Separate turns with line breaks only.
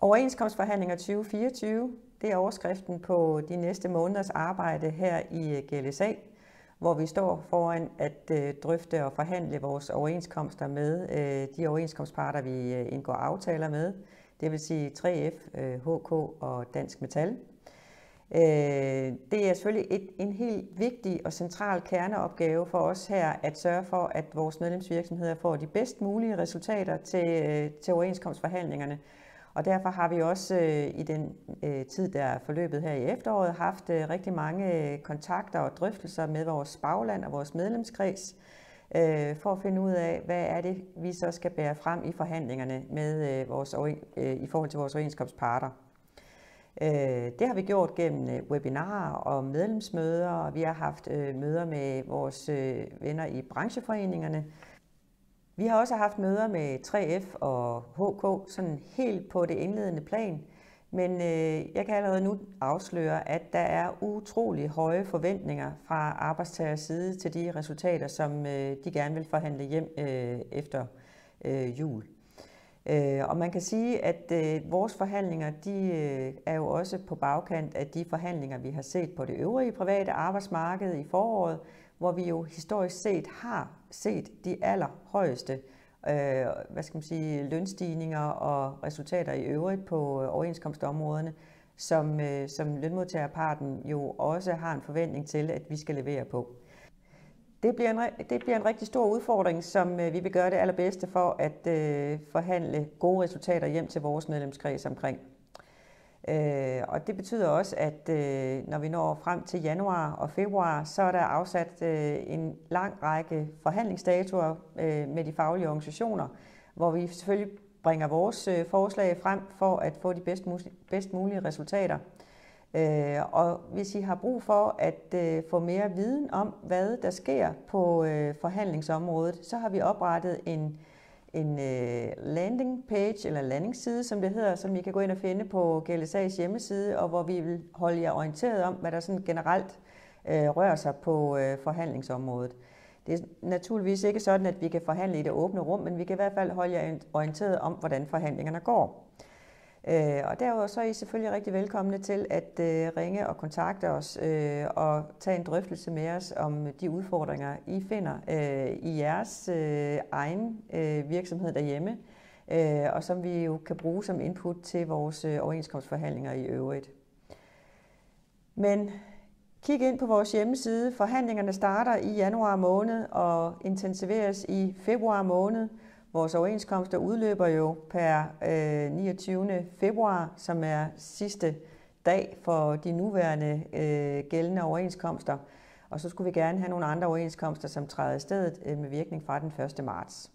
Overenskomstforhandlinger 2024, det er overskriften på de næste måneders arbejde her i GLSA, hvor vi står foran at drøfte og forhandle vores overenskomster med de overenskomstparter, vi indgår aftaler med, det vil sige 3F, HK og Dansk Metal. Det er selvfølgelig en helt vigtig og central kerneopgave for os her at sørge for, at vores medlemsvirksomheder får de bedst mulige resultater til overenskomstforhandlingerne. Og derfor har vi også i den tid, der er forløbet her i efteråret, haft rigtig mange kontakter og drøftelser med vores bagland og vores medlemskreds, for at finde ud af, hvad er det, vi så skal bære frem i forhandlingerne med i forhold til vores overenskomstparter. Det har vi gjort gennem webinarer og medlemsmøder, og vi har haft møder med vores venner i brancheforeningerne. Vi har også haft møder med 3F og HK, sådan helt på det indledende plan, men jeg kan allerede nu afsløre, at der er utrolig høje forventninger fra arbejdstagers side til de resultater, som de gerne vil forhandle hjem efter jul. Og man kan sige, at vores forhandlinger de er jo også på bagkant af de forhandlinger, vi har set på det øvrige private arbejdsmarked i foråret, hvor vi jo historisk set har set de allerhøjeste lønstigninger og resultater i øvrigt på overenskomstområderne, som lønmodtagerparten jo også har en forventning til, at vi skal levere på. Det bliver en rigtig stor udfordring, som vi vil gøre det allerbedste for at forhandle gode resultater hjem til vores medlemskreds omkring. Og det betyder også, at når vi når frem til januar og februar, så er der afsat en lang række forhandlingsdatoer med de faglige organisationer, hvor vi selvfølgelig bringer vores forslag frem for at få de bedst mulige resultater. Og hvis I har brug for at få mere viden om, hvad der sker på forhandlingsområdet, så har vi oprettet en landing page, eller landingsside, som det hedder, som I kan gå ind og finde på GLSA's hjemmeside, og hvor vi vil holde jer orienteret om, hvad der sådan generelt rører sig på forhandlingsområdet. Det er naturligvis ikke sådan, at vi kan forhandle i det åbne rum, men vi kan i hvert fald holde jer orienteret om, hvordan forhandlingerne går. Og derudover så er I selvfølgelig rigtig velkomne til at ringe og kontakte os og tage en drøftelse med os om de udfordringer, I finder i jeres egen virksomhed derhjemme, og som vi jo kan bruge som input til vores overenskomstforhandlinger i øvrigt. Men kig ind på vores hjemmeside. Forhandlingerne starter i januar måned og intensiveres i februar måned. Vores overenskomster udløber jo per 29. februar, som er sidste dag for de nuværende gældende overenskomster. Og så skulle vi gerne have nogle andre overenskomster, som træder i stedet med virkning fra den 1. marts.